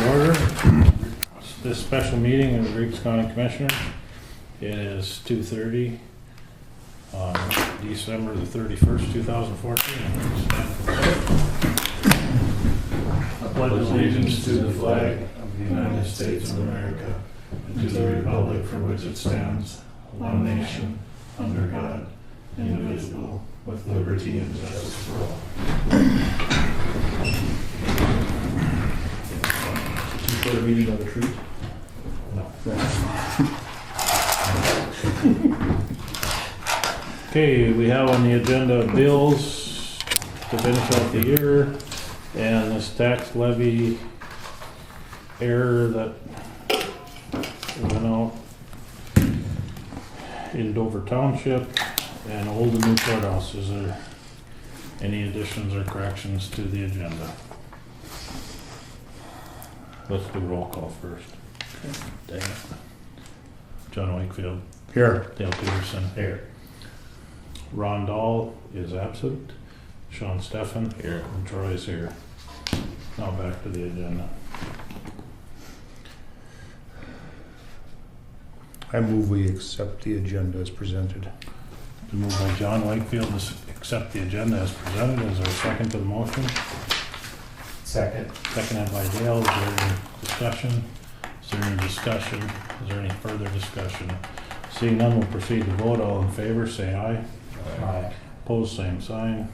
to order. This special meeting of the Griggsz County Commissioners. It is 2:30 on December the 31st, 2014. I pledge allegiance to the flag of the United States of America and to the republic for which it stands, one nation, under God, indivisible, with liberty and justice for all. For the meeting of the truth? No. Okay, we have on the agenda bills to finish out the year and this tax levy error that went out in Dover Township and old and new courthouse. Is there any additions or corrections to the agenda? Let's do roll call first. Dang it. John Wakefield. Here. Dale Peterson. Here. Ron Dahl is absent. Sean Steffen. Here. And Troy is here. Now back to the agenda. I move we accept the agenda as presented. To move by John Wakefield to accept the agenda as presented. Is there a second to the motion? Second. Seconded by Dale. Is there any discussion? Is there any discussion? Is there any further discussion? Seeing none, we'll proceed to vote. All in favor, say aye. Aye. Opposed, same sign.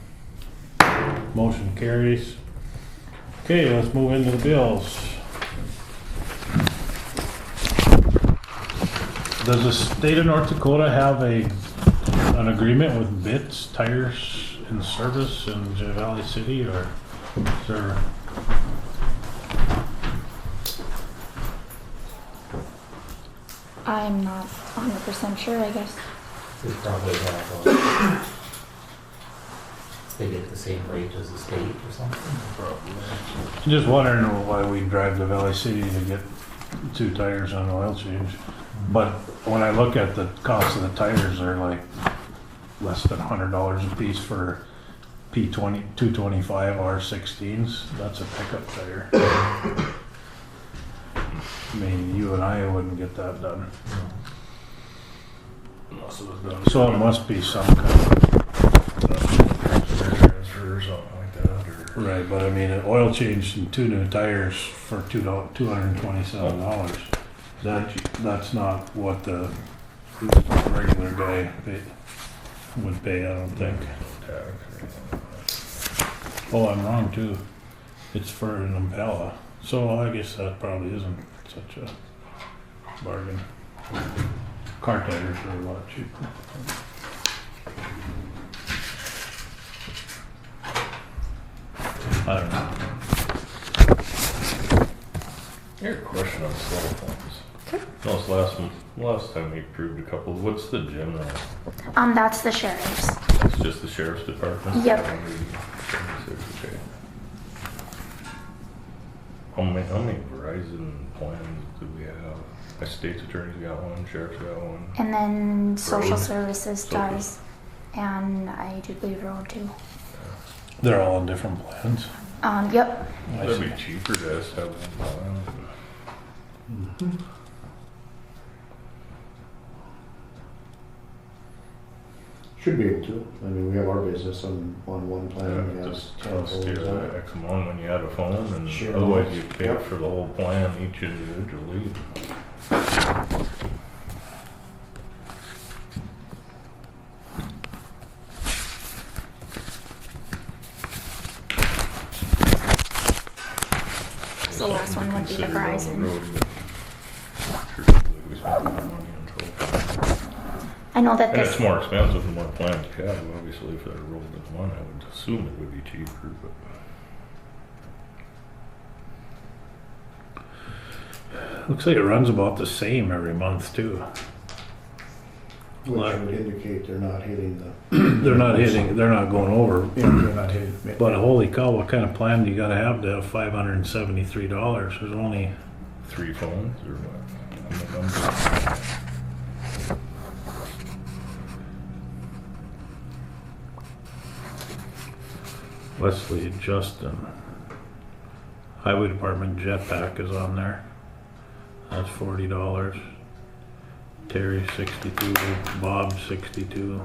Motion carries. Okay, let's move into the bills. Does the state of North Dakota have an agreement with Bits Tires and Service in Valley City, or is there? I'm not 100% sure, I guess. They probably have, they get the same rate as the state or something. Probably. Just wondering why we drive to Valley City to get 2 tires on oil change. But when I look at the cost of the tires, they're like less than $100 a piece for P20 225 R16s. That's a pickup tire. I mean, you and I wouldn't get that done. So it must be some kind of transfer or something like that. Or, right, but I mean, an oil change and 2 new tires for $227. That's not what the regular guy would pay, I don't think. Oh, I'm wrong too. It's for an Impala. So I guess that probably isn't such a bargain. Car tires are a lot cheaper. I don't know. I got a question on cell phones. No, it's last time we approved a couple. What's the general? That's the sheriff's. It's just the sheriff's department? Yep. Okay. How many Verizon plans do we have? My state's attorney's got one, sheriff's got one. And then social Road. services does. And I do believe road too. They're all in different plans. Yep. I That'd see. be cheaper to us have one plan. Should be able to. I mean, we have our business on one plan. We have Just telephones steer on the it. X amount when you add a phone, and Sure. otherwise you pay Yep. for the whole plan each individually. The last one would be the Verizon. I know that And it's this, more expensive the more plans you have, obviously, if they're rolled in one, I would assume it would be cheaper, but. Looks like it runs about the same every month too. Which would indicate they're not hitting the. They're not going over. Yeah, they're not hitting. But holy cow, what kind of plan do you gotta have $573? There's only 3 phones, or what? On the number. Wesley Justin. Highway Department jetpack is on there. That's $40. Terry 62, Bob 62.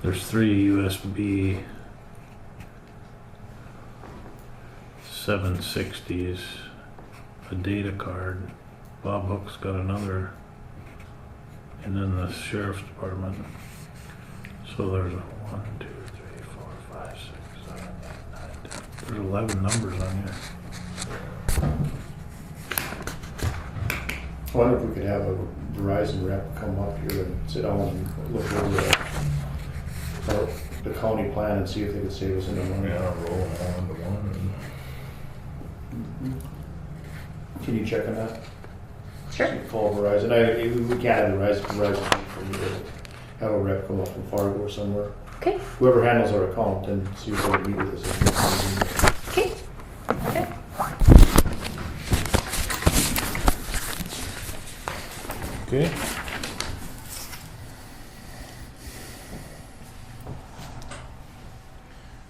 There's 3 USB 760s, a data card. Bob Hook's got another, and then the sheriff's department. So there's a 1, 2, 3, 4, 5, 6, 7, 8, 9, 10. There's 11 numbers on here. I wonder if we could have a Verizon rep come up here and sit down and look over the county plan and see if they could save us any money. Yeah, roll all into one. Can you check on that? Sure. Call Verizon. We can't have Verizon for me to have a rep come up from Fargo or somewhere. Okay. Whoever handles our account, then see if they can meet with us. Okay. Okay. Okay.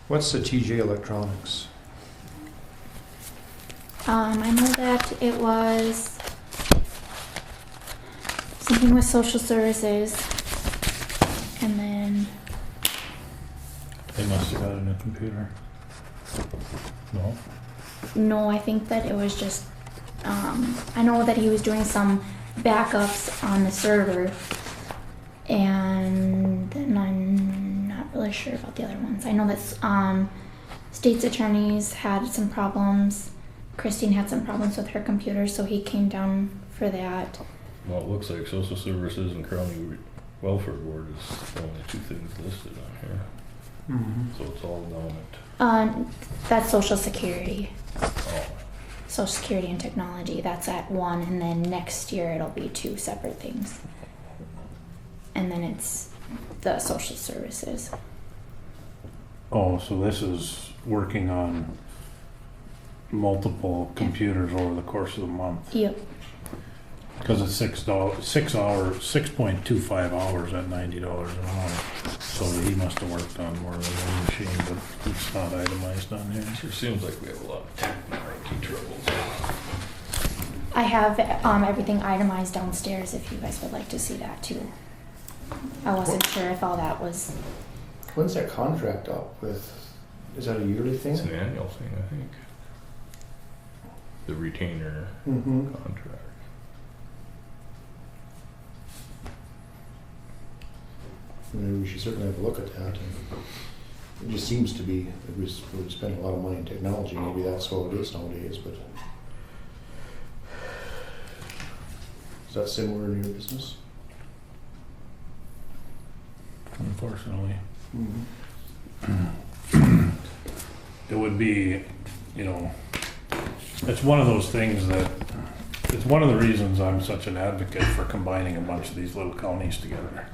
What's the TJ Electronics? I know that it was something with social services, and then They must have got a new computer. No? no, I think that it was just. I know that he was doing some backups on the server, and then I'm not really sure about the other ones. I know that state's attorneys had some problems. Christine had some problems with her computer, so he came down for that. Well, it looks like social services and county welfare board is the only 2 things listed on here. So it's all down at, That's Social Security. oh, Social Security and Technology. That's at 1, and then next year it'll be 2 separate things. And then it's the social services. Oh, so this is working on multiple computers over the course of the month. Yep. Because it's $6.25 hours at $90 an hour. So he must have worked on more than one machine, but it's not itemized on here. sure seems like we have a lot of technology troubles. I have everything itemized downstairs if you guys would like to see that too. I wasn't sure if all that was. When's that contract up with? Is that a yearly thing? It's an annual thing, I think. The retainer contract. Maybe we should certainly have a look at that. It just seems to be, we're spending a lot of money in technology, maybe that's how it is nowadays, but. Is that similar in your business? Unfortunately. It would be, it's one of those things that, it's one of the reasons I'm such an advocate for combining a bunch of these little counties together.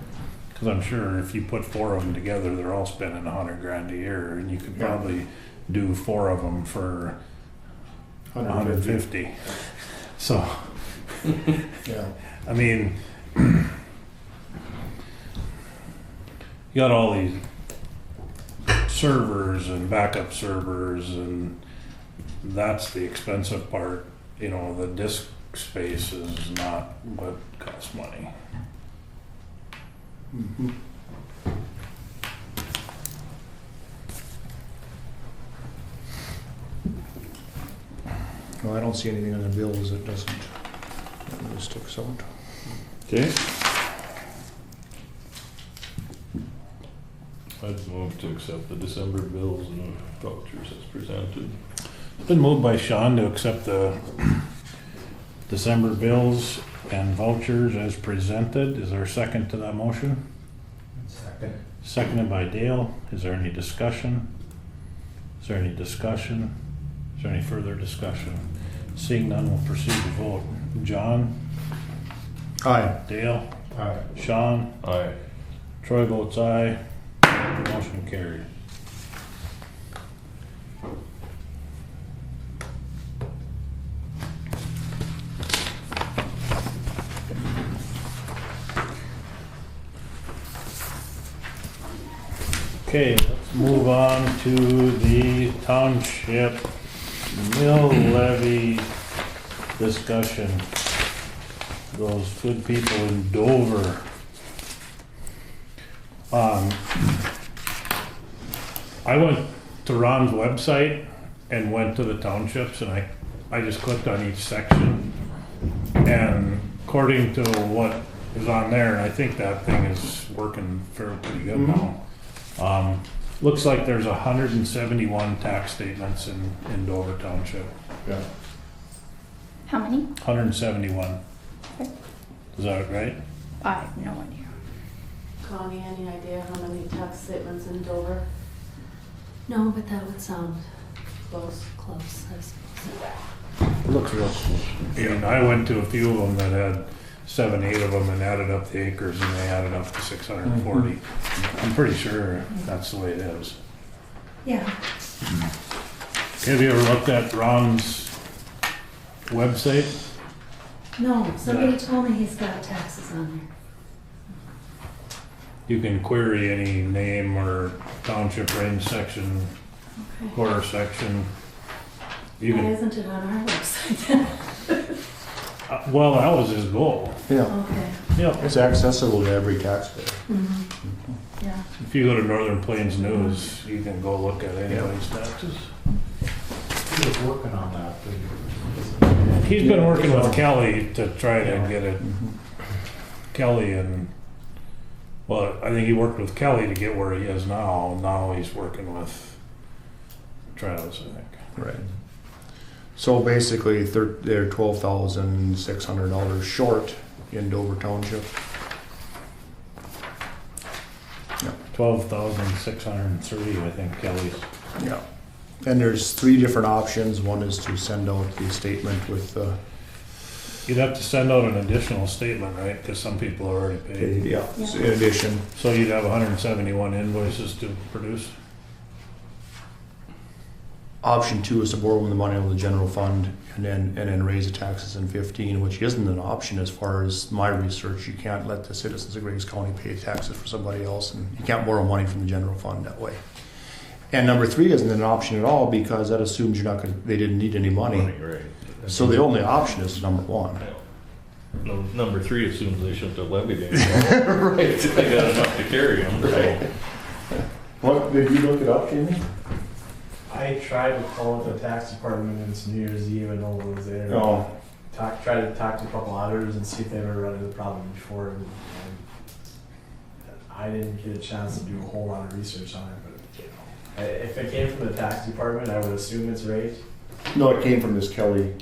Because I'm sure if you put 4 of them together, they're all spending $100,000 a year, and you could probably do 4 of them for 150. So, Yeah. I mean, you got all these servers and backup servers, and that's the expensive part. The disk space is not what costs money. Well, I don't see anything on the bills that doesn't, that sticks out. Okay. I'd move to accept the December bills and vouchers as presented. It's been moved by Sean to accept the December bills and vouchers as presented. Is there a second to that motion? Second. Seconded by Dale. Is there any discussion? Is there any discussion? Is there any further discussion? Seeing none, we'll proceed to vote. John? Aye. Dale? Aye. Sean? Aye. Troy votes aye. Motion carried. Okay, let's move on to the township mill levy discussion. Those good people in Dover. I went to Ron's website and went to the townships, and I just clicked on each section. And according to what is on there, and I think that thing is working fairly pretty good now. Looks like there's 171 tax statements in Dover Township. Yeah. How many? 171. Okay. Is that right? I have no idea. Connie, any idea how many tax statements in Dover? No, but that would sound Close. close, I suppose. It looks real. And I went to a few of them that had 7, 8 of them and added up the acres, and they added up to 640. I'm pretty sure that's the way it is. Yeah, Have you ever looked at Ron's website? no, somebody told me he's got taxes on there. You can query any name or township range section, Okay. quarter section. You Why can, isn't it on our website then? well, that was his goal. Yeah, Okay. Yeah. it's accessible to every taxpayer. Yeah, If you go to Northern Plains News, you can go look at anybody's taxes. He was working on that. He's been working with Kelly to try to get it, Kelly and, well, I think he worked with Kelly to get where he is now. Now he's working with Travis, I think. Right. So basically, they're $12,600 short in Dover Township. 12,630, I think Kelly's. Yeah. And there's 3 different options. One is to send out the statement with You'd have to send out an additional statement, right? Because some people are already paid. yeah, in addition. So you'd have 171 invoices to produce? Option 2 is to borrow the money out of the general fund and then raise the taxes in 15, which isn't an option as far as my research. You can't let the citizens of Griggsz County pay taxes for somebody else, and you can't borrow money from the general fund that way. And number 3 isn't an option at all because that assumes they didn't need any money. Right. So the only option is number 1. No, number 3 assumes they shouldn't have levied anymore. Right. They got enough to carry them. Right. What, did you look it up, Jamie? I tried to call the tax department and it's New Year's Eve and no one was there. Oh. Tried to talk to a couple auditors and see if they ever run into the problem before. And I didn't get a chance to do a whole lot of research on it, but you know, if it came from the tax department, I would assume it's right. No, it came from this Kelly,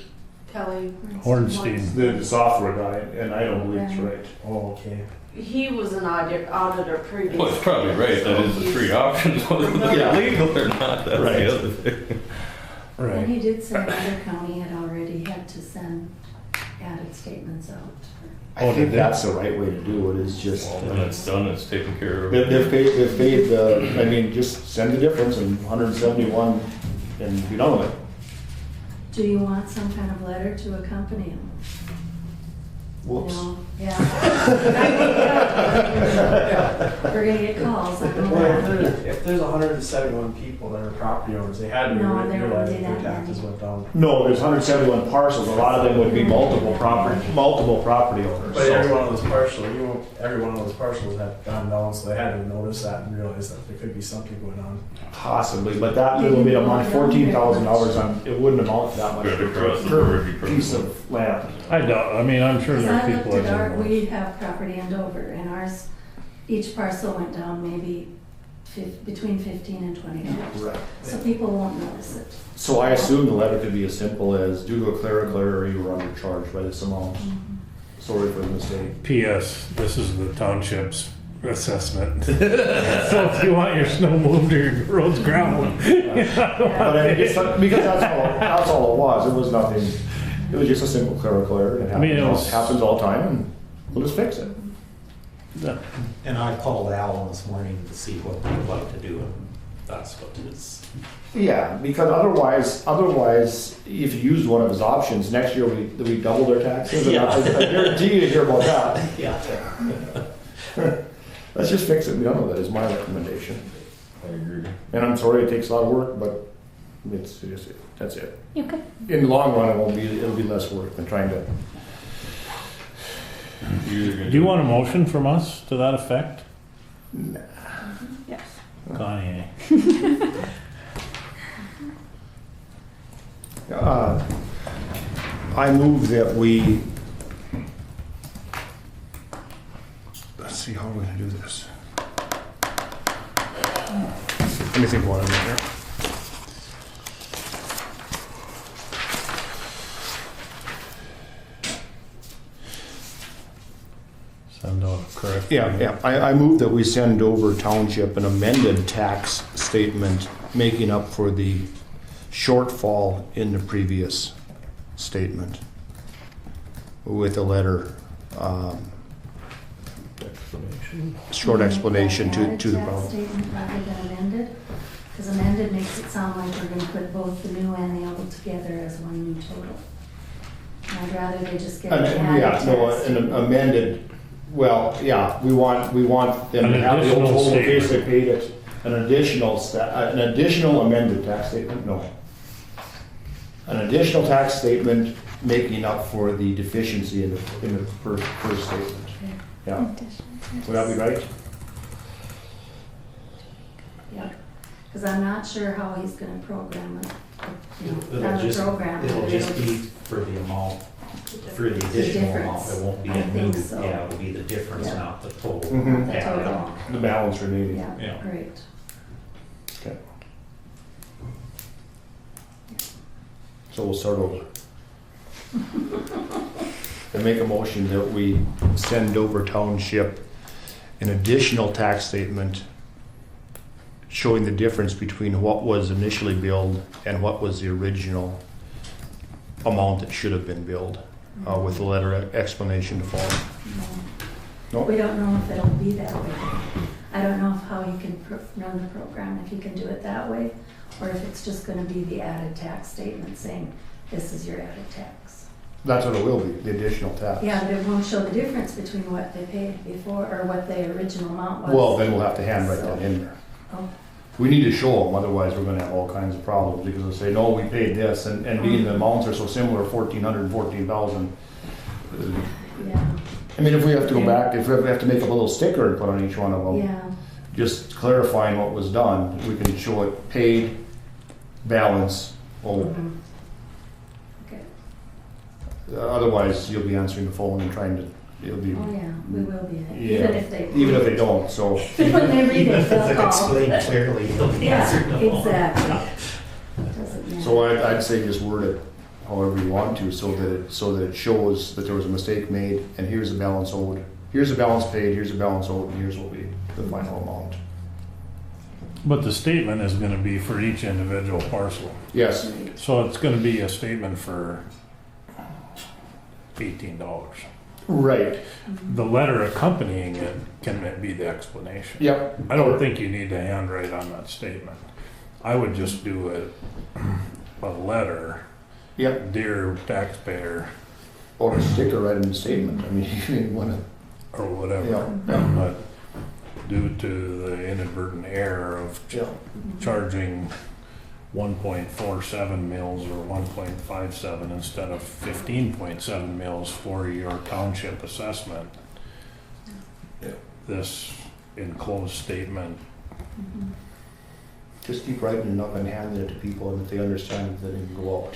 Kelly, Hornstein. the software guy, and I don't believe it's right. Oh, okay. he was an auditor previously. Well, it's probably right. That is the 3 options, whether they're Yeah. legal or not. That's Right. the other thing. and Right. he did say other county had already had to send added statements out. I think that's the right way to do it, is just, When it's done, it's taken care of. they've paid the, I mean, just send the difference and 171 and be done with it. Do you want some kind of letter to accompany him? Whoops. No, yeah. We're gonna get calls, I know Well, that. if there's 171 people that are property owners, they had to No, there realize wouldn't that be their that taxes many. went down. No, there's 171 parcels, a lot of them would be multiple property owners. But every So- one of those every one of those parcels had gone down, so they had to notice that and realize that there could be something going on. Possibly, but that little bit of money, $14,000 on, it wouldn't amount to that much Right across the per board, you piece probably- of land. I doubt, I mean, I'm sure Because there are I people looked that at our, don't know. we have property in Dover, and ours, each parcel went down maybe between $15 and $20. Right. So people won't notice it. So I assume the letter could be as simple as, due to a clerical error, you were undercharged by this amount. Sorry for the mistake. P.S. This is the township's assessment. So if you want your snow moved or your roads gravel. But I guess, because that's all it was. It was nothing, it was just a simple clerical error. It I mean, it happens, was- happens all the time, and we'll just fix it. And I called Alan this morning to see what we'd like to do, and that's what it is. Yeah, because otherwise, if you used one of his options, next year we double their taxes. And I guarantee you to hear about that. Yeah. Let's just fix it and be done with it, is my recommendation. I agree. And I'm sorry it takes a lot of work, but it's just, that's it. Okay. In the long run, it'll be less work than trying to. Do you want a motion from us to that effect? Yes. Connie, I move that we, let's see, how are we gonna do this? Let me think about it here. send out a correct. Yeah, I move that we send over township an amended tax statement making up for the shortfall in the previous statement with a letter, Explanation. short explanation Added to the tax problem. statement rather than amended, because amended makes it sound like we're gonna put both the new and the old together as one new total. And I'd rather they just get an added Yeah, tax. no, an amended, well, yeah, we want them An to have the old additional total in case they statement. paid it. An additional amended tax statement, no. An additional tax statement making up for the deficiency in the first statement. Yeah, would that be right? Yeah, because I'm not sure how he's gonna program it, It'll not the just, program. it'll but just be for the amount, for the additional amount. difference. It won't be I a new, think so. yeah, it'll be the difference, Yeah. not the total. Mhm. The added total. on. The balance remaining. Yeah, Yeah. great. Okay. So we'll start over. I make a motion that we send over township an additional tax statement showing the difference between what was initially billed and what was the original amount that should have been billed, with a letter explanation to follow. No. No? We don't know if it'll be that way. I don't know how you can run the program, if you can do it that way, or if it's just gonna be the added tax statement saying, this is your added tax. That's what it will be, the additional tax. Yeah, but it won't show the difference between what they paid before, or what the original amount was. Well, then we'll have to handwrite that in there. Oh. We need to show them, otherwise we're gonna have all kinds of problems, because they'll say, no, we paid this, and being the amounts are so similar, 1,400 and 14,000. Yeah, I mean, if we have to go back, if we have to make a little sticker and put on each one of them, yeah, just clarifying what was done, we can show it paid, balance, owed. mhm. Okay, Otherwise, you'll be answering the phone and trying to, you'll be, oh yeah, we will be, Yeah. even if they don't, so. When they read Even it, if they'll it's call. explained clearly, it'll be answered. Yeah, exactly. Doesn't matter. So I'd say just word it however you want to, so that it shows that there was a mistake made, and here's the balance owed. Here's the balance paid, here's the balance owed, and here's what we, the final amount. But the statement is gonna be for each individual parcel. Yes, So it's gonna be a statement for $18. right, The letter accompanying it can be the explanation. yep. I don't think you need to handwrite on that statement. I would just do a letter, Yep, dear taxpayer, or a sticker right in the statement, I mean, you wanna, or whatever. yeah, But due to the inadvertent error of yeah. charging 1.47 mils or 1.57 instead of 15.7 mils for your township assessment. Yeah. This enclosed statement, Mhm. Just keep writing it up and handing it to people, and if they understand it, then it can go out.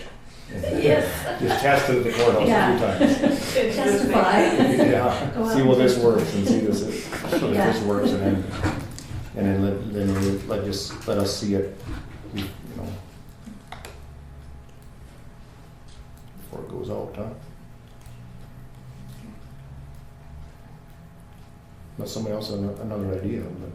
And Yes. Just test it at the courthouse a few times. Testify. Yeah, Go out see well and this works and see this, if Yeah. this works, and then let us see it, you know, before it goes out, huh? Unless somebody else has another idea, but.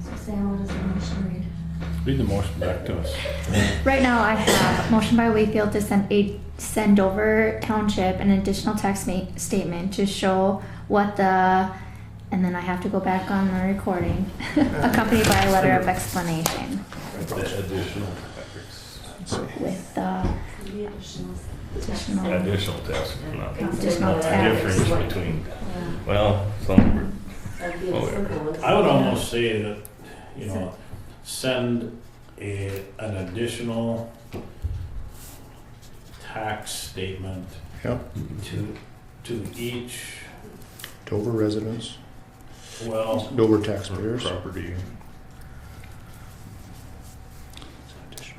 So Sam, what does the motion read? read the motion back to us. Right now, I have motion by Wakefield to send over township an additional tax statement to show what the, and then I have to go back on the recording, accompanied by a letter of explanation The additional. with The additional. Additional tax, not Additional the tax. difference between, Yeah, well, some, that'd be Oh, the yeah. simplest. I would almost say that, you know, send an additional tax statement Yep, to each, Dover residents, well, Dover taxpayers. property.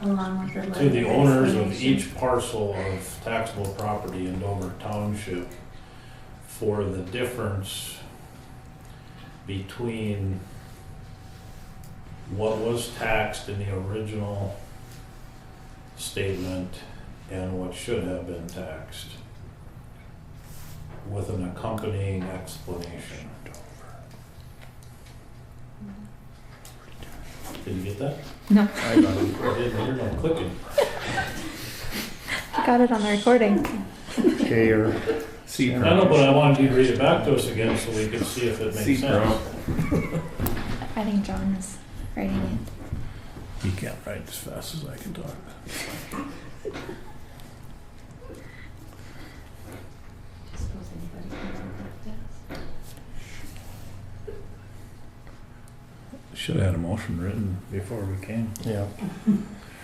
Along with the letter to the owners of explanation. each parcel of taxable property in Dover Township for the difference between what was taxed in the original statement and what should have been taxed, with an accompanying explanation. Did you get that? No, I got it. I didn't hear no clicking. I got it on the recording. Payer. I know, but I wanted you to read it back to us again so we could see if it makes sense. I think John is writing it. You can't write as fast as I can talk. Suppose anybody can do that. Should have had a motion written before we came. Yeah.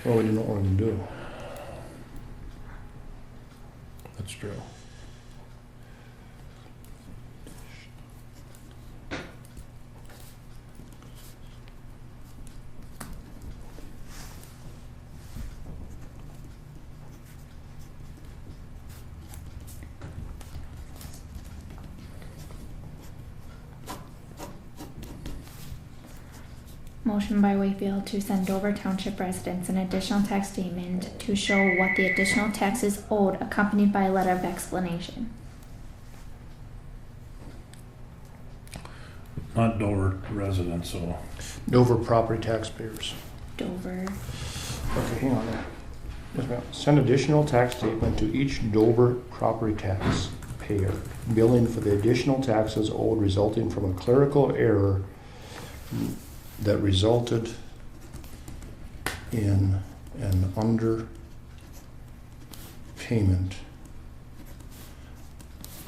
Well, we didn't know what we were gonna do. That's true. Motion by Wakefield to send Dover Township residents an additional tax statement to show what the additional taxes owed, accompanied by a letter of explanation. Not Dover residents, so. Dover property taxpayers. Dover. Okay, hang on there. Yes, ma'am. Send additional tax statement to each Dover property tax payer, billing for the additional taxes owed resulting from a clerical error that resulted in an underpayment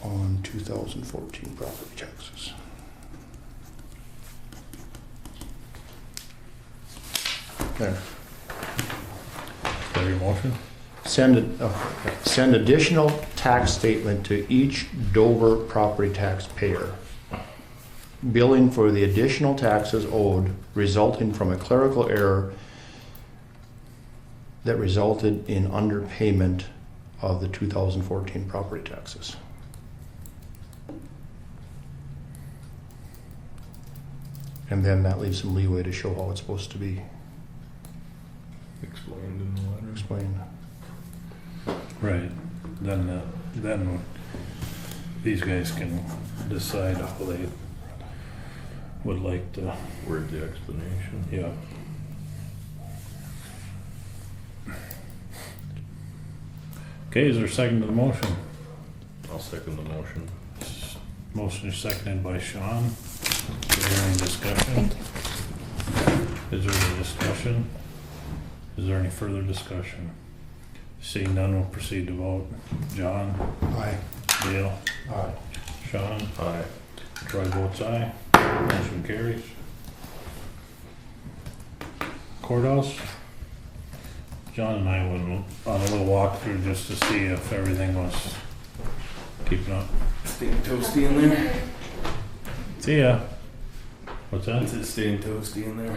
on 2014 property taxes. There. Is that your motion? Send additional tax statement to each Dover property tax payer, billing for the additional taxes owed resulting from a clerical error that resulted in underpayment of the 2014 property taxes. And then that leaves some leeway to show how it's supposed to be Explained in the letter. explained. Right. Then these guys can decide how they would like to, Word the explanation. yeah. Okay, is there a second to the motion? I'll second the motion. Motion is seconded by Sean. Is there any discussion? Thank you. Is there any discussion? Is there any further discussion? Seeing none, we'll proceed to vote. John? Aye. Dale? Aye. Sean? Aye. Troy votes aye. Motion carries. Courthouse? John and I went on a little walkthrough just to see if everything was keeping up. Staying toasty in there? See ya. What's that? Is it staying toasty in there?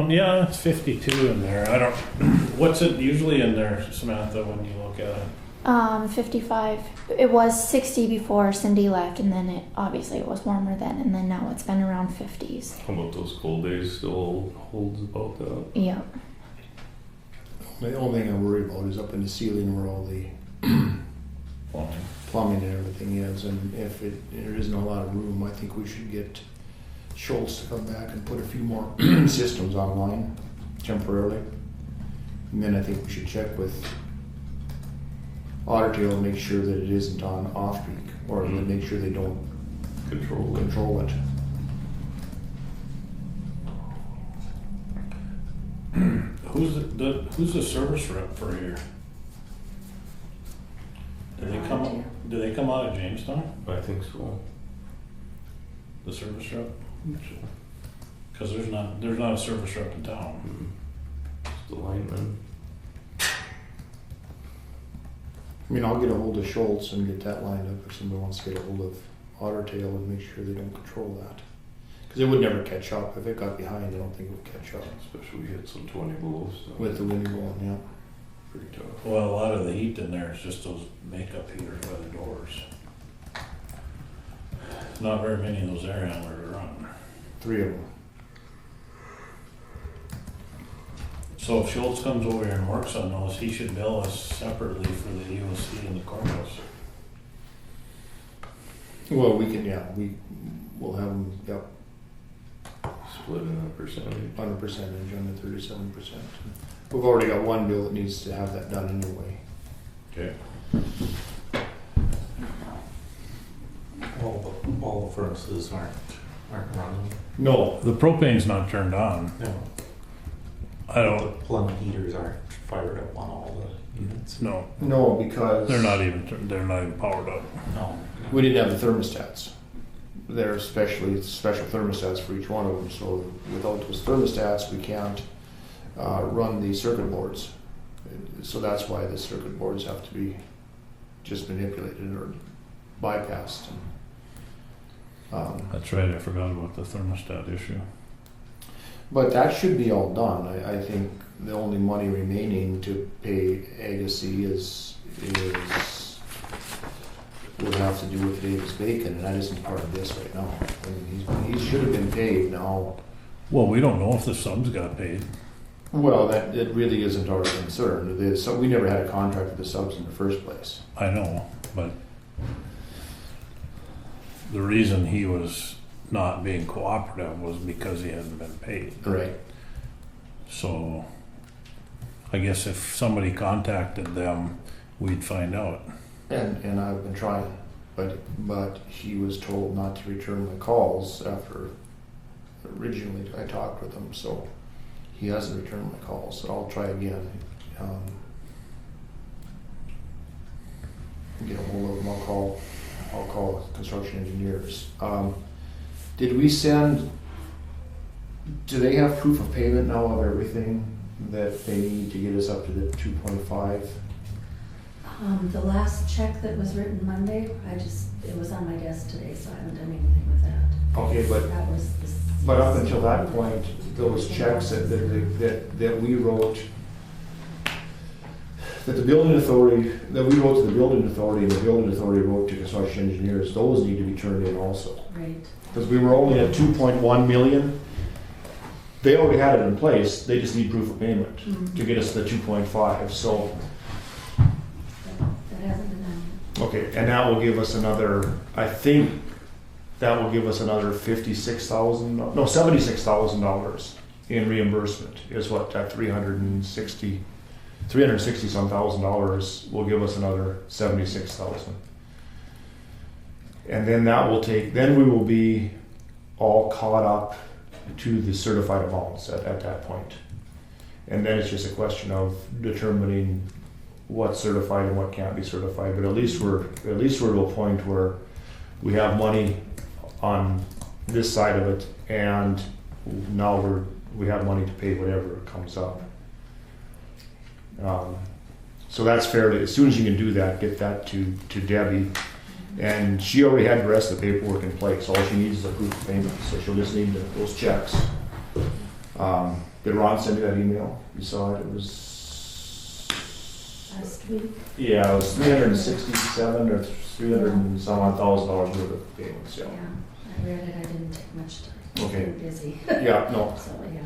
Yeah, it's 52 in there. I don't, what's it usually in there, Samantha, when you look at it? 55. It was 60 before Cindy left, and then it was warmer then, and then now it's been around 50s. How about those cold days still holds about that? Yep. The only thing I worry about is up in the ceiling where all the plumbing and everything is, and if there isn't a lot of room, I think we should get Schultz to come back and put a few more systems online temporarily. And then I think we should check with Otter Tail and make sure that it isn't on off-peak, or make sure they don't control it. Who's the service rep for here? Do they come out of Jamestown, I think so. the service truck? Cause there's not a service truck in town. Just the lineman. I mean, I'll get a hold of Schultz and get that lined up if somebody wants to get a hold of Otter Tail and make sure they don't control that. Because it would never catch up. If it got behind, I don't think it would catch up. Especially we hit some 20 below stuff. With the wind blowing, yeah. Pretty tough. Well, a lot of the heat in there is just those makeup heaters by the doors. Not very many of those air handlers are running. 3 of them. So if Schultz comes over here and works on those, he should bill us separately for the EOC and the courthouse. Well, we can, yeah, we'll have them, yep, Split in that percentage. on a percentage, on the 37%. We've already got one bill that needs to have that done anyway. Okay. All the furnaces aren't running. No, The propane's not turned on. No. I don't, The plumbing heaters aren't fired up on all the units. no, because they're not even powered up. No. we didn't have the thermostats. There are special thermostats for each one of them, so without those thermostats, we can't run the circuit boards. So that's why the circuit boards have to be just manipulated or bypassed. That's right, I forgot about the thermostat issue. But that should be all done. I think the only money remaining to pay Agassi would have to do with Davis Bacon, and that isn't part of this right now. I mean, he should have been paid now. Well, we don't know if the subs got paid. Well, it really isn't our concern. We never had a contract with the subs in the first place. I know, but the reason he was not being cooperative was because he hadn't been paid. Right. So I guess if somebody contacted them, we'd find out. And I've been trying, but he was told not to return my calls after originally I talked with him, so he hasn't returned my calls. So I'll try again. Get a hold of him. I'll call construction engineers. Do they have proof of payment now of everything that they need to get us up to the 2.5? The last check that was written Monday, it was on my desk today, so I haven't done anything with that. Okay, but up until that point, those checks that we wrote, that we wrote to the building authority, and the building authority wrote to construction engineers, those need to be turned in also. Right. Because we were only at 2.1 million. They already had it in place, they just need proof of payment to get us to the 2.5, so. That hasn't been done. Okay, and that will give us another, I think, that will give us another $76,000 in reimbursement, is what, that 360 some $1,000 will give us another 76,000. And then then we will be all caught up to the certified amounts at that point. And then it's just a question of determining what's certified and what can't be certified. But at least we're to a point where we have money on this side of it, and now we have money to pay whatever comes up. So that's fair. As soon as you can do that, get that to Debbie. And she already had the rest of the paperwork in place. All she needs is a proof of payment. So she'll just need those checks. Did Ron send you that email? You saw it? It was Last week. Yeah, it was 367 or 300 and some odd $1,000 worth of payments. Yeah. Yeah, I read it. I didn't take much time. Okay. We were busy. Yeah. No. So yeah,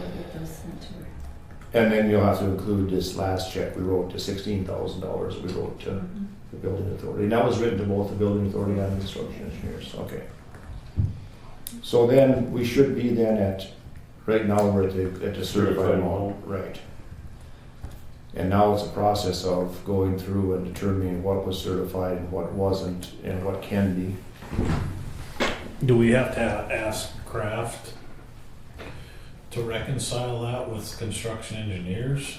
we'll get those sent to her. And then you'll have to include this last check we wrote to $16,000. We wrote to the building authority, and that was written to both the building authority and the construction engineers. Okay. So then we should be at right now we're at the certified amount, right? And now it's a process of going through and determining what was certified and what wasn't, and what can be. Do we have to ask Kraft to reconcile that with construction engineers?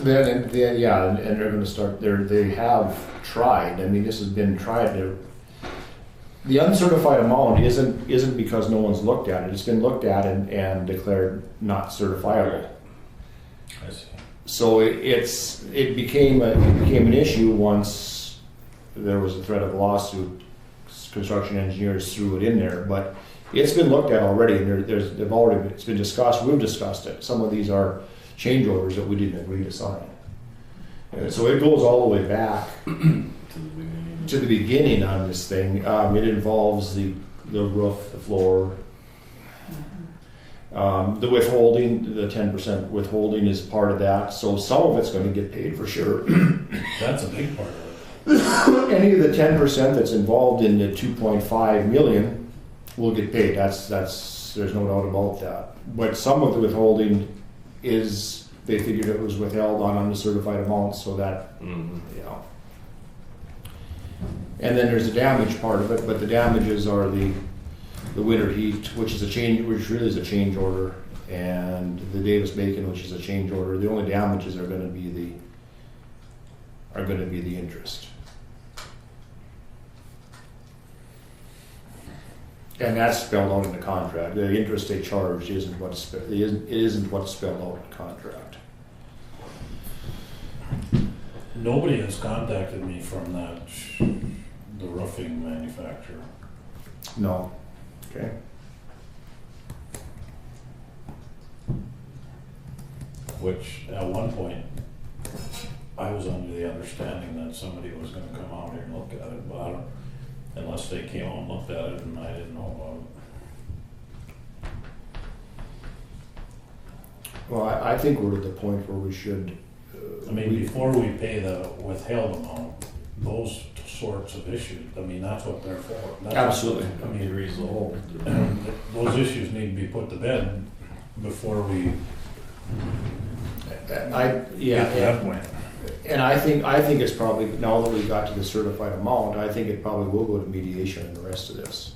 Then, yeah, and they're gonna start, they have tried, I mean, this has been tried, the uncertified amount isn't because no one's looked at it, it's been looked at and declared not certifiable. I see. So it became an issue once there was a threat of lawsuit. Construction engineers threw it in there, but it's been looked at already, and it's been discussed. We've discussed it. Some of these are change orders that we didn't agree to sign. And so it goes all the way back to the beginning on this thing. It involves the roof, the floor. The withholding, the 10% withholding is part of that. So some of it's going to get paid for sure. That's a big part of it. Any of the 10% that's involved in the 2.5 million will get paid. That's there's no doubt about that. But some of the withholding is they figured it was withheld on uncertified amounts, so that you know. And then there's the damage part of it, but the damages are the winter heat, which really is a change order, and the Davis-Bacon, which is a change order. The only damages are going to be the interest. And that's spelled out in the contract. The interest they charge isn't what's spelled out in the contract. Nobody has contacted me from the roofing manufacturer. No. Okay. Which at one point I was under the understanding that somebody was going to come out here and look at it, but I don't, unless they came out and looked at it and I didn't know about it. Well, I think we're at the point where we should. I mean, before we pay the withheld amount, those sorts of issues, I mean, that's what they're for. That's Absolutely. What, I mean, resolved. Those issues need to be put to bed before we get to that point. And I think it's probably, now that we got to the certified amount, I think it probably will go to mediation and the rest of this.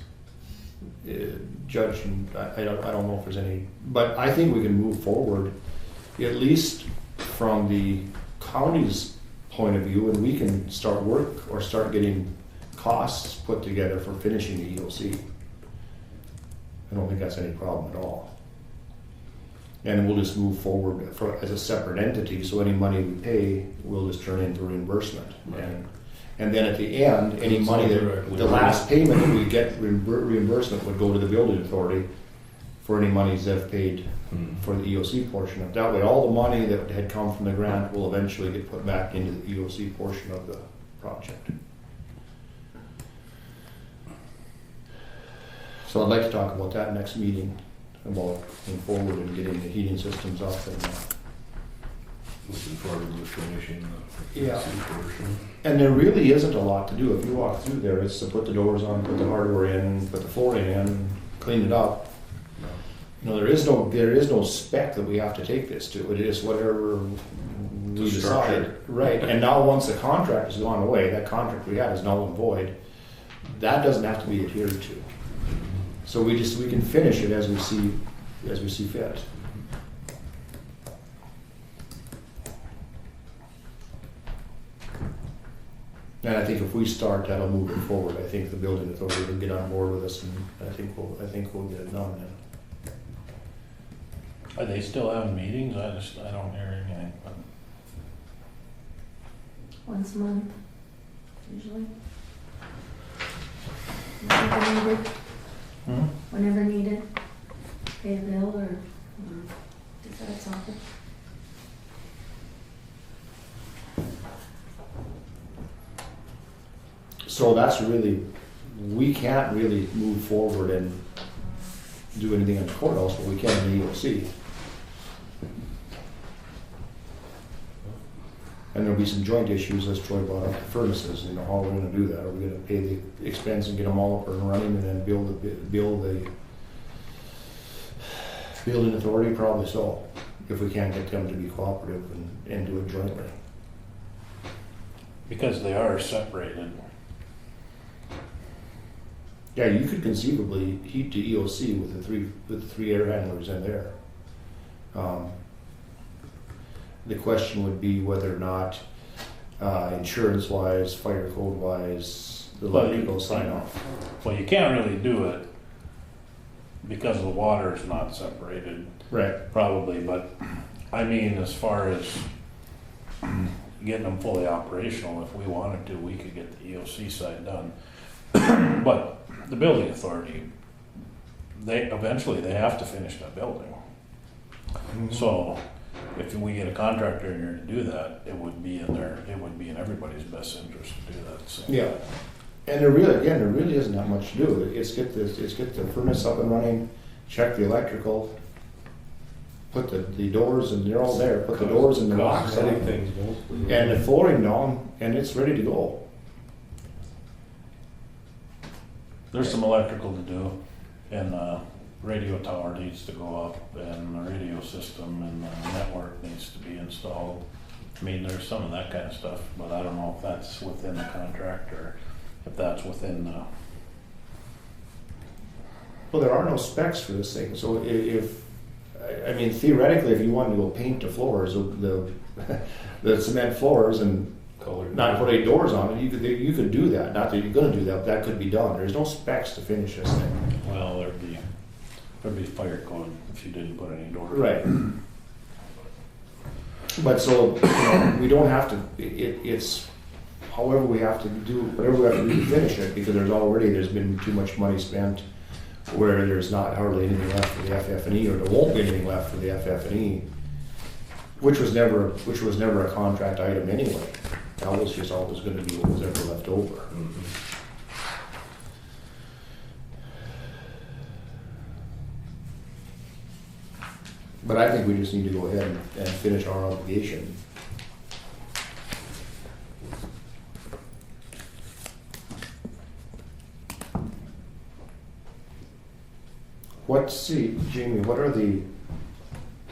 Judge, I don't know if there's any, but I think we can move forward, at least from the county's point of view, and we can start work or start getting costs put together for finishing the EOC. I don't think that's any problem at all. And we'll just move forward as a separate entity, so any money we pay, we'll just turn into reimbursement. Right. And then at the end, any money that, the last payment that we get reimbursement would go to the building authority for any monies they've paid for the EOC portion of it. That way, all the money that had come from the grant will eventually get put back into the EOC portion of the project. So I'd like to talk about that next meeting, about moving forward and getting the heating systems up and Looking forward to finishing the Yeah. portion. and there really isn't a lot to do. If you walk through there, it's to put the doors on, put the hardware in, put the flooring in, clean it up. You know, there is no spec that we have to take this to. It is whatever we decide. Right. And now once the contract has gone away, that contract we had is null and void. That doesn't have to be adhered to. So we can finish it as we see fit. And I think if we start, that'll move it forward. I think the building authority will get on board with us, and I think we'll get it done then. Are they still having meetings? I don't hear anything. Once a month, usually. Whenever needed. Whenever needed. Pay a bill or decide something. So that's really, we can't really move forward and do anything in the courthouse, but we can in the EOC. And there'll be some joint issues, as Troy brought up, the furnaces, you know, how we're gonna do that. Are we gonna pay the expense and get them all up and running and then bill the building authority? Probably so, if we can't get them to be cooperative and do it jointly. Because they are separated. Yeah, you could conceivably heat the EOC with the three air handlers in there. the question would be whether or not, insurance-wise, fire code-wise, the Well, electrical sign off. Well, you can't really do it because the water is not separated, Right. probably, but I mean, as far as getting them fully operational, if we wanted to, we could get the EOC side done. But the building authority, eventually they have to finish that building. So if we get a contractor in here to do that, it would be in everybody's best interest to do that. So. Yeah. And there really isn't that much to do. It's get the furnace up and running, check the electrical, put the doors, and they're all there, put the doors and the locks on, and the flooring down, and it's ready to go. There's some electrical to do, and radio tower needs to go up, and the radio system and the network needs to be installed. I mean, there's some of that kind of stuff, but I don't know if that's within the contract or if that's within the. Well, there are no specs for this thing, so I mean, theoretically, if you wanted to go paint the floors, the cement floors, and not put any doors on it, you could do that. Not that you're going to do that, but that could be done. There's no specs to finish this thing. Well, there'd be fire code if you didn't put any doors. Right. But so, we don't have to, it's however we have to do, whatever we have to do to finish it, because there's been too much money spent where there's not hardly anything left for the FF&E, or there won't be anything left for the FF&E, which was never a contract item anyway. That was just always going to be what was ever left over. But I think we just need to go ahead and finish our obligation. Jamie, what are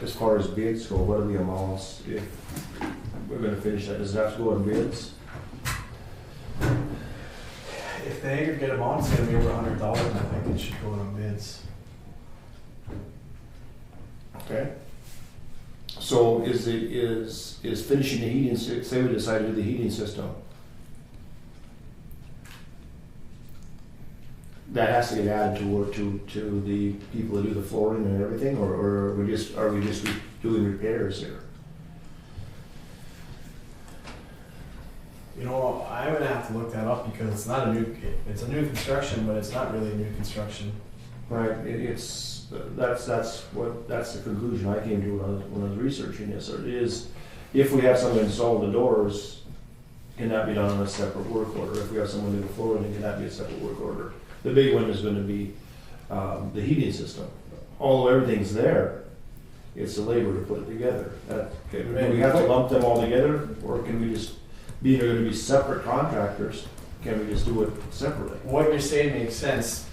as far as bids go, what are the amounts if we're gonna finish that? Does it have to go on bids? If the aggregate amount's gonna be over $100,000, I think it should go on bids. Okay. So is finishing the heating, say we decide to do the heating system, that has to get added to the people that do the flooring and everything, or are we just doing repairs here? You know, I'm gonna have to look that up because it's not it's a new construction, but it's not really a new construction. Right, that's the conclusion I came to when I was researching this. Or it is, if we have someone install the doors, can that be done on a separate work order? If we have someone do the flooring, can that be a separate work order? The big one is going to be the heating system. Although everything's there, it's the labor to put it together. Do we have to lump them all together, or can we just, being they're going to be separate contractors, can we just do it separately? What you're saying makes sense.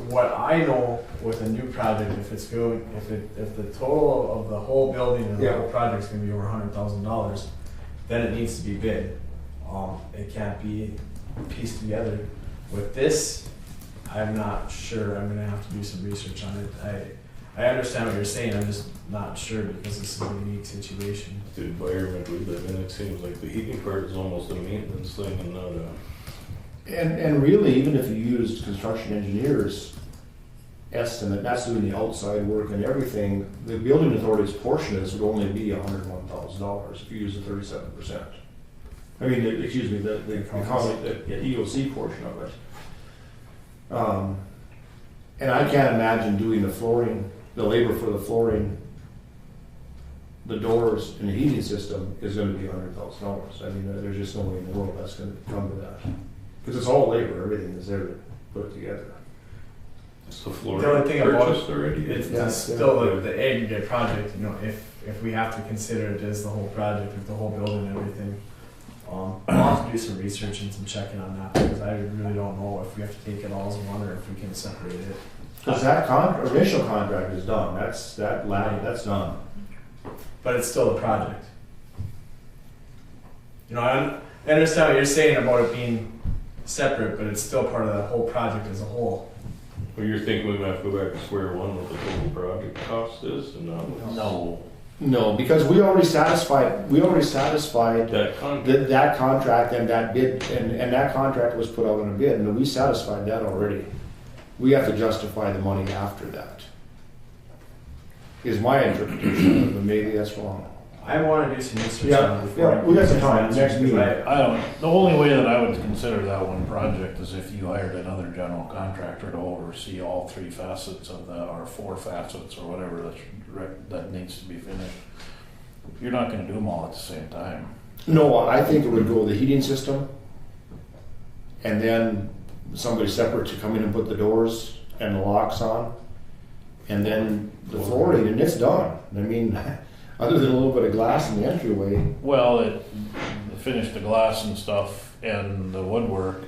What I know with a new project, if the total of the whole building and the whole project is going to be over $100,000, then it needs to be bid. It can't be pieced together. With this, I'm not sure. I'm going to have to do some research on it. I understand what you're saying. I'm just not sure because this is a unique situation. The environment we live in, it seems like the heating part is almost a maintenance thing and not a. And really, even if you used construction engineers' estimate, that's doing the outside work and everything, the building authority's portion of this would only be $101,000 if you use the 37%. I mean, the EOC portion of it. And I can't imagine doing the flooring, the labor for the flooring, the doors, and the heating system is going to be $100,000. I mean, there's just no way in the world that's going to come to that. Because it's all labor, everything is there to put it together. So flooring The only thing about it, already? it's still the aggregate project. You know, if we have to consider it as the whole project with the whole building and everything, I'll have to do some research and some checking on that because I really don't know if we have to take it all as one or if we can separate it. Because that initial contract is done. That's done. But it's still a project. You know, I understand what you're saying about it being separate, but it's still part of the whole project as a whole. Well, you're thinking we might have to go back to square one what the total project cost is? And No. No, because we already satisfied That contract. that contract and that bid, and that contract was put out in a bid, and we satisfied that already. We have to justify the money after that. Is my interpretation of it, but maybe that's wrong. I want to do some research Yeah, on it before. yeah, we got some time, Because next meeting. I don't, the only way that I would consider that one project is if you hired another general contractor to oversee all 3 facets of that, or 4 facets, or whatever that needs to be finished. You're not gonna do them all at the same time. No, I think it would go the heating system, and then somebody separate to come in and put the doors and the locks on, and then the flooring, and it's done. I mean, other than a little bit of glass in the entryway. Well, finish the glass and stuff and the woodwork,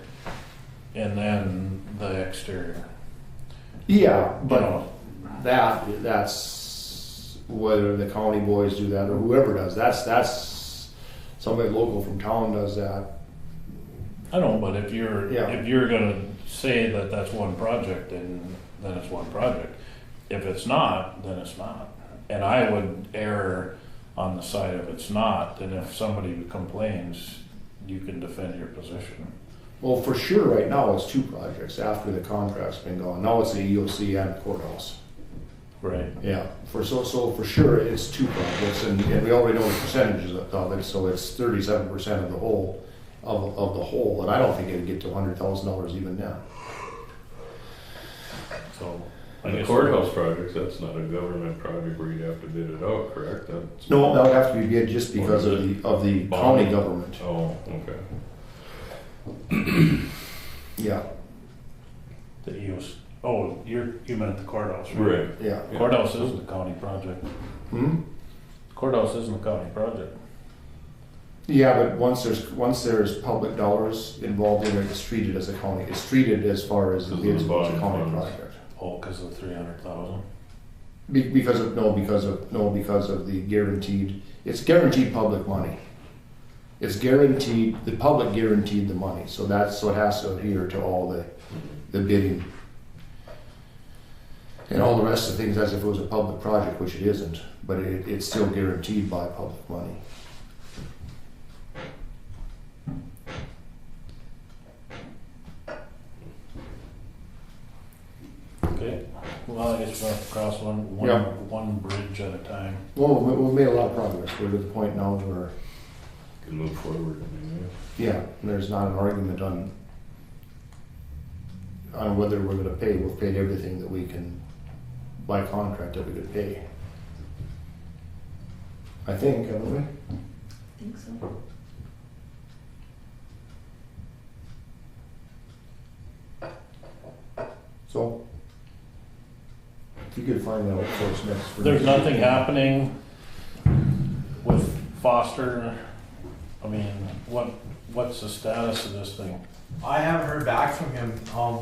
and then the exterior. Yeah, You but know, that's whether the county boys do that or whoever does. That's somebody local from town does that. I know, but if you're Yeah. gonna say that that's one project, then it's one project. If it's not, then it's not. And I would err on the side of it's not, and if somebody complains, you can defend your position. Well, for sure, right now it's 2 projects after the contract's been gone. Now it's the EOC and the courthouse. Right. Yeah, so for sure it's 2 projects, and we already know the percentages of it, so it's 37% of the whole, of the whole, and I don't think it'd get to $100,000 even then. So, I The guess. courthouse projects, that's not a government project where you'd have to bid it out, correct? That's, No, that would have to be bid just because of the county government. oh, okay. Yeah, The EOS, oh, you meant the courthouse, right? Right. yeah. Courthouse isn't a county project. Hmm? Courthouse isn't a county project. Yeah, but once there's public dollars involved in it, it's treated as a county, it's treated as far as the Because of bids, the as a bond county funds. project. Oh, because of 300,000. Because of the guaranteed, it's guaranteed public money. It's guaranteed, the public guaranteed the money, so it has to adhere to all the bidding. And all the rest of the things as if it was a public project, which it isn't, but it's still guaranteed by public money. Okay, well, I guess we'll have to cross Yeah. one bridge at a time. Well, we've made a lot of progress, we're at the point now where, Can move forward. yeah, there's not an argument on whether we're gonna pay. We've paid everything that we can, by contract, that we could pay. I think, haven't we? I think so. So, if you could find out for us next. for There's next nothing week. happening with Foster. I mean, what's the status of this thing? I haven't heard back from him.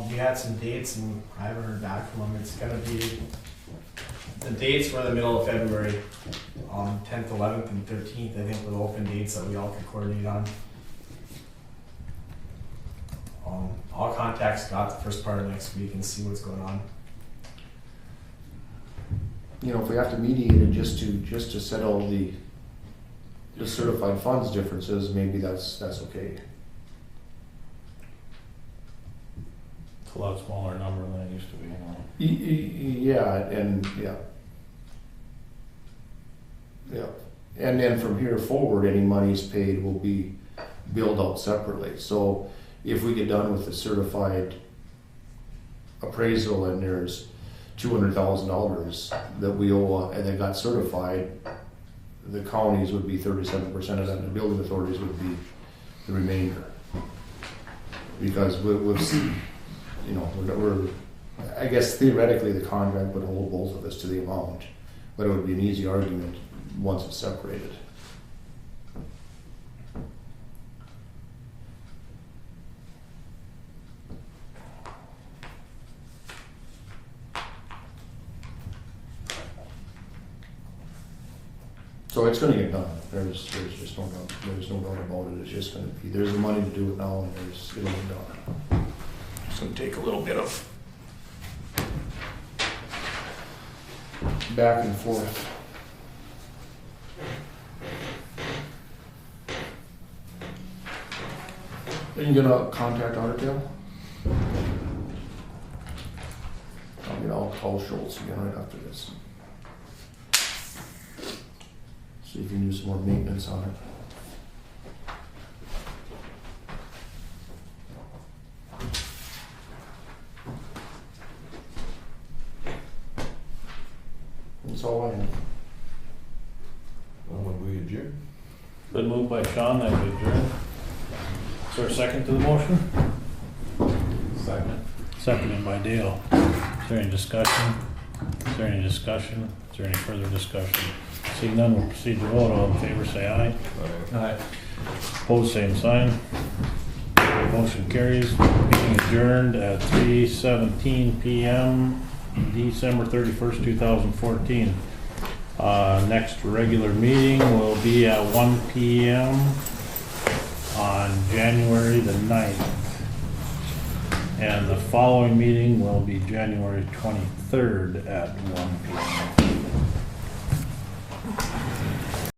We had some dates and I haven't heard back from him. It's gonna be, the dates were the middle of February, 10th, 11th, and 13th, I think were the open dates that we all could coordinate on. I'll contact Scott the first part of next week and see what's going on. You know, if we have to mediate it just to settle the certified funds differences, maybe that's okay. It's a lot smaller number than it used to be. Yeah, and yeah. Yeah, and then from here forward, any monies paid will be billed out separately. So if we get done with the certified appraisal and there's $200,000 that we owe and they got certified, the counties would be 37% of that, and the building authorities would be the remainder. Because we're I guess theoretically the contract would hold both of us to the amount, but it would be an easy argument once it's separated. So it's gonna get done. There's just no doubt. There's no doubt about it. It's just gonna be. There's the money to do it now, and it'll get done. It's gonna take a little bit of back and forth. Are you gonna contact Otter Tail? I'll call Schultz again right after this. See if you can do some more maintenance on it. That's all I have. Well, when we adjourn. Been moved by Sean that we adjourn. Is there a second to the motion? Second. Seconded by Dale. Is there any discussion? Is there any discussion? Is there any further discussion? Seeing none, we'll proceed to vote. All in favor, say aye. Aye. Opposed, same sign. Motion carries. Meeting adjourned at 3:17 p.m. December 31st, 2014. Next regular meeting will be at 1 p.m. on January the 9th. And the following meeting will be January 23rd at 1 p.m.